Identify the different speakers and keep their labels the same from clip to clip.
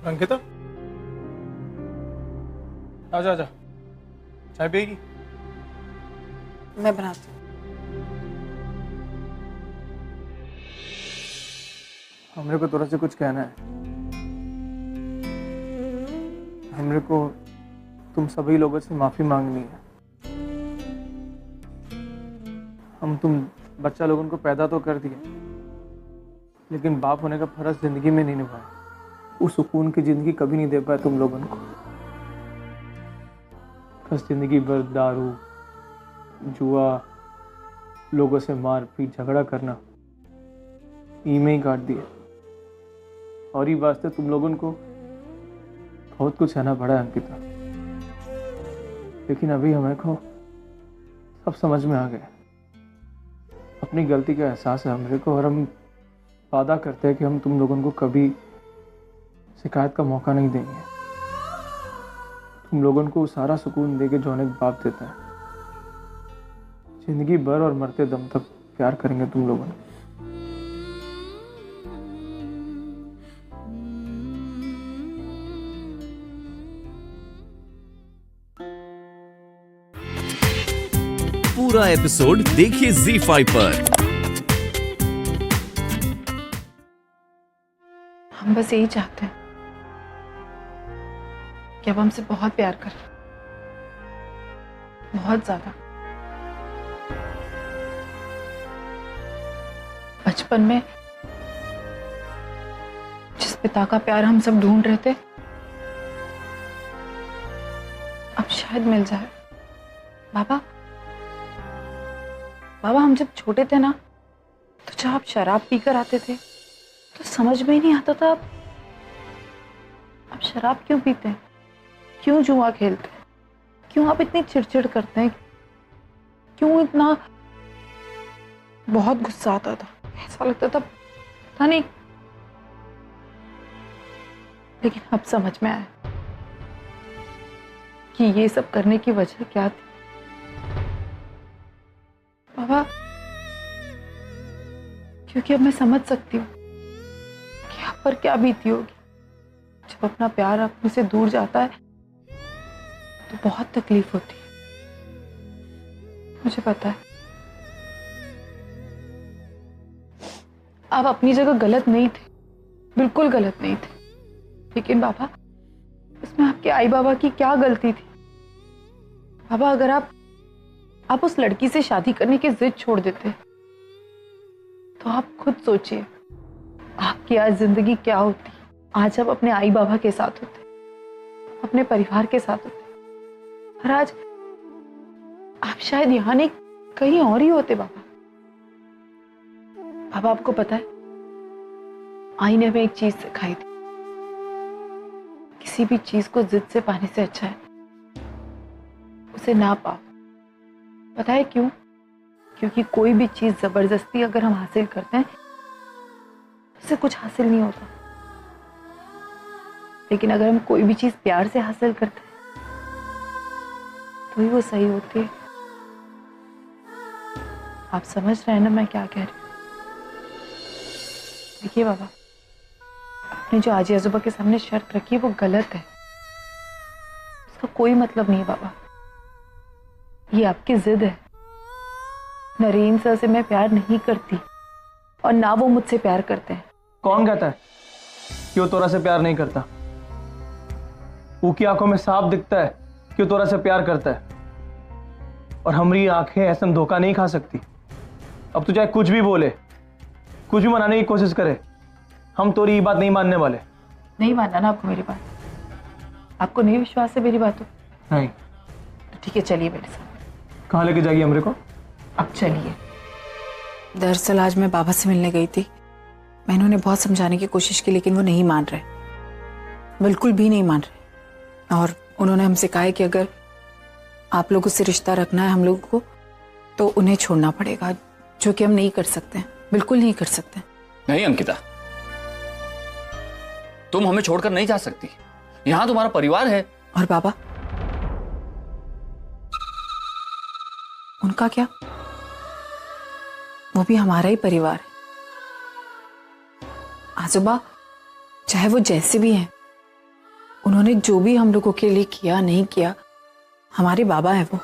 Speaker 1: अंकिता, आजा आजा, चाय पिएगी?
Speaker 2: मैं बनाती हूँ।
Speaker 1: हमरे को थोड़ा से कुछ कहना है। हमरे को तुम सभी लोगों से माफी मांगनी है। हम तुम बच्चा लोगों को पैदा तो कर दिए, लेकिन बाप होने का फर्ज जिंदगी में नहीं निभाया। वो सुकून की जिंदगी कभी नहीं दे पाया तुम लोगों को। बस जिंदगी भर दारू, जुआ, लोगों से मार पीट झगड़ा करना, में ही काट दिया। और ये वास्ते तुम लोगों को बहुत कुछ सहना पड़ा है अंकिता, लेकिन अभी हमें को सब समझ में आ गया। अपनी गलती का एहसास है हमरे को, और हम वादा करते हैं कि हम तुम लोगों को कभी शिकायत का मौका नहीं देंगे। तुम लोगों को सारा सुकून देके जो अनेक बाप देता है। जिंदगी भर और मरते दम तक प्यार करेंगे तुम लोगों ने।
Speaker 3: पूरा एपिसोड देखिए ZEE5 पर।
Speaker 2: हम बस यही चाहते हैं कि अब हमसे बहुत प्यार करें, बहुत ज्यादा। बचपन में जिस पिता का प्यार हम सब ढूंढ रहे थे, अब शायद मिल जाए। बाबा, हम जब छोटे थे ना, तो जब आप शराब पीकर आते थे तो समझ में ही नहीं आता था आप शराब क्यों पीते हैं, क्यों जुआ खेलते हैं, क्यों आप इतनी चिड़चिड़ करते हैं, क्यों इतना। बहुत गुस्सा आता था, ऐसा लगता था पता नहीं। लेकिन अब समझ में आया कि ये सब करने की वजह क्या थी। बाबा, क्योंकि अब मैं समझ सकती हूँ कि आप पर क्या बीती होगी। जब अपना प्यार अपने से दूर जाता है तो बहुत तकलीफ होती है, मुझे पता है। आप अपनी जगह गलत नहीं थे, बिल्कुल गलत नहीं थे। लेकिन बाबा, इसमें आपके आई बाबा की क्या गलती थी। बाबा, अगर आप उस लड़की से शादी करने की जिद छोड़ देते तो आप खुद सोचिए आपकी आज जिंदगी क्या होती। आज आप अपने आई बाबा के साथ होते, अपने परिवार के साथ होते, और आज आप शायद यहां नहीं कहीं और ही होते। बाबा, आपको पता है, आई ने हमें एक चीज सिखाई थी, किसी भी चीज को जिद से पाने से अच्छा है उसे ना पाओ। पता है क्यों? क्योंकि कोई भी चीज जबरदस्ती अगर हम हासिल करते हैं उससे कुछ हासिल नहीं होता, लेकिन अगर हम कोई भी चीज प्यार से हासिल करते हैं तो ही वो सही होती है। आप समझ रहे हैं ना मैं क्या कह रही हूँ? देखिए बाबा, आपने जो आजी आजोबा के सामने शर्त रखी है वो गलत है, उसका कोई मतलब नहीं है। बाबा, ये आपकी जिद है। नरेन सर से मैं प्यार नहीं करती और ना वो मुझसे प्यार करते हैं।
Speaker 1: कौन कहता है कि वो तोरा से प्यार नहीं करता? वो की आंखों में साफ दिखता है कि वो तोरा से प्यार करता है, और हमारी आंखें ऐसा धोखा नहीं खा सकती। अब तू चाहे कुछ भी बोले, कुछ भी मनाने की कोशिश करे, हम तोरी ये बात नहीं मानने वाले।
Speaker 2: नहीं मानना ना आपको मेरी बात? आपको नहीं विश्वास है मेरी बातों?
Speaker 1: नहीं।
Speaker 2: तो ठीक है, चलिए मेरे साथ।
Speaker 1: कहाँ लेके जाएगी हमरे को?
Speaker 2: अब चलिए। दरअसल आज मैं बाबा से मिलने गई थी। मैंने उन्हें बहुत समझाने की कोशिश की, लेकिन वो नहीं मान रहे, बिल्कुल भी नहीं मान रहे। और उन्होंने हमसे कहा है कि अगर आप लोगों से रिश्ता रखना है हम लोगों को तो उन्हें छोड़ना पड़ेगा, जो कि हम नहीं कर सकते हैं, बिल्कुल नहीं कर सकते।
Speaker 4: नहीं अंकिता, तुम हमें छोड़कर नहीं जा सकती, यहां तुम्हारा परिवार है।
Speaker 2: और बाबा, उनका क्या? वो भी हमारा ही परिवार है। आजोबा चाहे वो जैसे भी हैं, उन्होंने जो भी हम लोगों के लिए किया नहीं किया, हमारे बाबा हैं वो,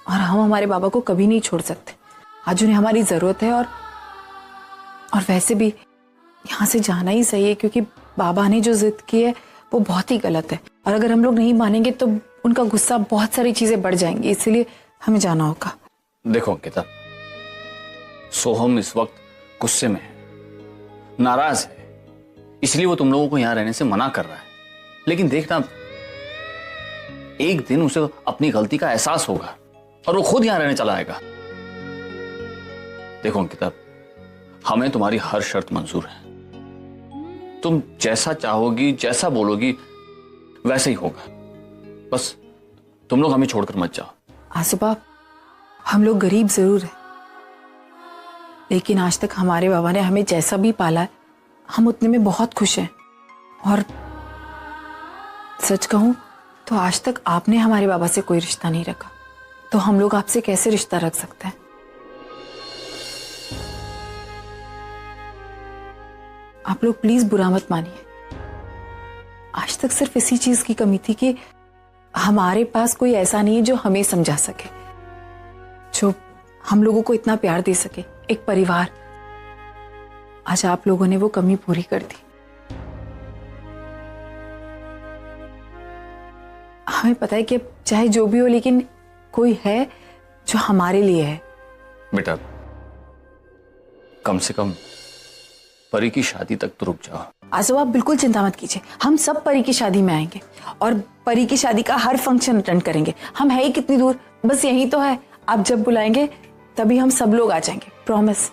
Speaker 2: और हम हमारे बाबा को कभी नहीं छोड़ सकते। आज उन्हें हमारी जरूरत है, और वैसे भी यहाँ से जाना ही सही है, क्योंकि बाबा ने जो जिद की है वो बहुत ही गलत है, और अगर हम लोग नहीं मानेंगे तो उनका गुस्सा, बहुत सारी चीजें बढ़ जाएंगी, इसलिए हमें जाना होगा।
Speaker 4: देखो अंकिता, सोहम इस वक्त गुस्से में है, नाराज है, इसलिए वो तुम लोगों को यहां रहने से मना कर रहा है। लेकिन देखना, एक दिन उसे अपनी गलती का एहसास होगा और वो खुद यहां रहने चला आएगा। देखो अंकिता, हमें तुम्हारी हर शर्त मंजूर है। तुम जैसा चाहोगी, जैसा बोलोगी, वैसे ही होगा। बस तुम लोग हमें छोड़कर मत जाओ।
Speaker 2: आसुबा, हम लोग गरीब जरूर हैं, लेकिन आज तक हमारे बाबा ने हमें जैसा भी पाला है, हम उतने में बहुत खुश हैं। और सच कहूं तो आज तक आपने हमारे बाबा से कोई रिश्ता नहीं रखा, तो हम लोग आपसे कैसे रिश्ता रख सकते हैं? आप लोग प्लीज बुरा मत मानिए। आज तक सिर्फ इसी चीज की कमी थी कि हमारे पास कोई ऐसा नहीं है जो हमें समझा सके, जो हम लोगों को इतना प्यार दे सके, एक परिवार। आज आप लोगों ने वो कमी पूरी कर दी। हमें पता है कि अब चाहे जो भी हो, लेकिन कोई है जो हमारे लिए है।
Speaker 4: बेटा, कम से कम परी की शादी तक तो रुक जाओ।
Speaker 2: आसुबा, आप बिल्कुल चिंता मत कीजिए, हम सब परी की शादी में आएंगे और परी की शादी का हर फंक्शन अटेंड करेंगे। हम है ही कितनी दूर, बस यही तो है। आप जब बुलाएंगे तभी हम सब लोग आ जाएंगे, प्रॉमिस।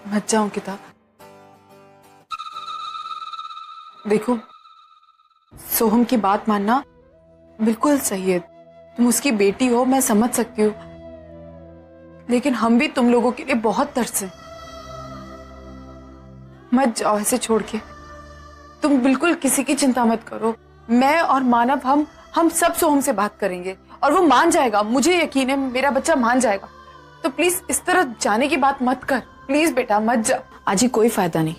Speaker 2: मत जाओ किताब। देखो, सोहम की बात मानना बिल्कुल सही है, तुम उसकी बेटी हो, मैं समझ सकती हूँ, लेकिन हम भी तुम लोगों के लिए बहुत तरसे। मत जाओ ऐसे छोड़ के। तुम बिल्कुल किसी की चिंता मत करो। मैं और मानव हम सब सोहम से बात करेंगे और वो मान जाएगा, मुझे यकीन है मेरा बच्चा मान जाएगा। तो प्लीज इस तरह जाने की बात मत कर, प्लीज बेटा मत जा। आज ही कोई फायदा नहीं,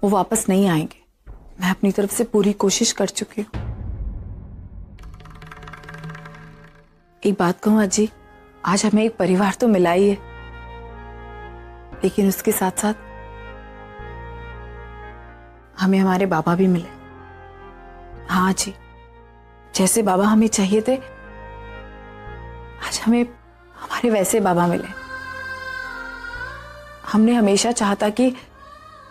Speaker 2: वो वापस नहीं आएंगे। मैं अपनी तरफ से पूरी कोशिश कर चुकी हूँ। एक बात कहूँ अजी, आज हमें एक परिवार तो मिला ही है, लेकिन उसके साथ साथ हमें हमारे बाबा भी मिले। हाँ जी, जैसे बाबा हमें चाहिए थे, आज हमें हमारे वैसे बाबा मिले। हमने हमेशा चाहता कि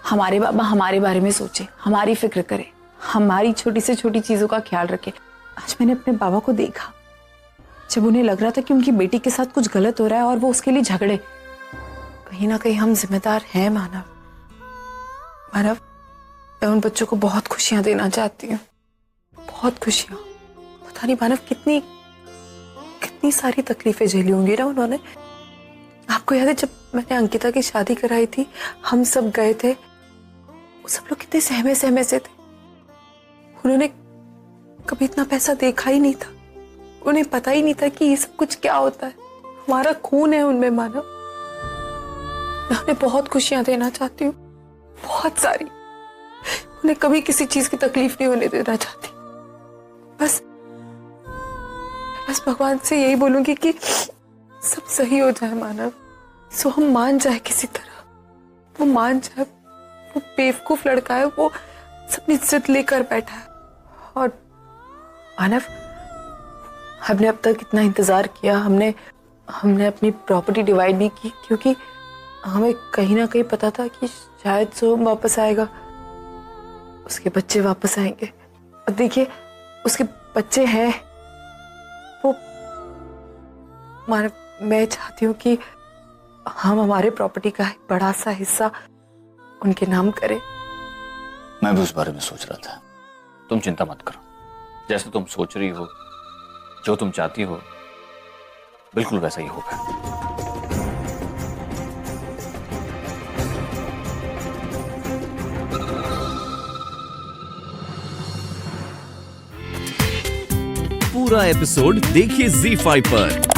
Speaker 2: हमारे बाबा हमारे बारे में सोचे, हमारी फिक्र करे, हमारी छोटी से छोटी चीजों का ख्याल रखे। आज मैंने अपने बाबा को देखा, जब उन्हें लग रहा था कि उनकी बेटी के साथ कुछ गलत हो रहा है और वो उसके लिए झगड़े। कहीं ना कहीं हम जिम्मेदार हैं मानव। मानव, मैं उन बच्चों को बहुत खुशियां देना चाहती हूँ, बहुत खुशियां। पता नहीं मानव कितनी सारी तकलीफें झेली होंगी ना उन्होंने। आपको याद है जब मैंने अंकिता की शादी कराई थी, हम सब गए थे, वो सब लोग कितने सहमे से थे। उन्होंने कभी इतना पैसा देखा ही नहीं था, उन्हें पता ही नहीं था कि ये सब कुछ क्या होता है। हमारा खून है उनमें मानव। मैं उन्हें बहुत खुशियां देना चाहती हूँ, बहुत सारी। उन्हें कभी किसी चीज की तकलीफ नहीं होने देना चाहती। बस भगवान से यही बोलूंगी कि सब सही हो जाए मानव। सो हम मान जाए किसी तरह, वो मान जाए। वो बेवकूफ लड़का है, वो सबनी जिद लेकर बैठा है। और मानव, हमने अब तक इतना इंतजार किया, हमने अपनी प्रॉपर्टी डिवाइड नहीं की, क्योंकि हमें कहीं ना कहीं पता था कि शायद सोहम वापस आएगा, उसके बच्चे वापस आएंगे। और देखिए, उसके बच्चे हैं। वो मानव, मैं चाहती हूँ कि हम हमारे प्रॉपर्टी का एक बड़ा सा हिस्सा उनके नाम करें।
Speaker 4: मैं भी उस बारे में सोच रहा था। तुम चिंता मत करो, जैसे तुम सोच रही हो, जो तुम चाहती हो, बिल्कुल वैसा ही होगा।
Speaker 3: पूरा एपिसोड देखिए ZEE5 पर।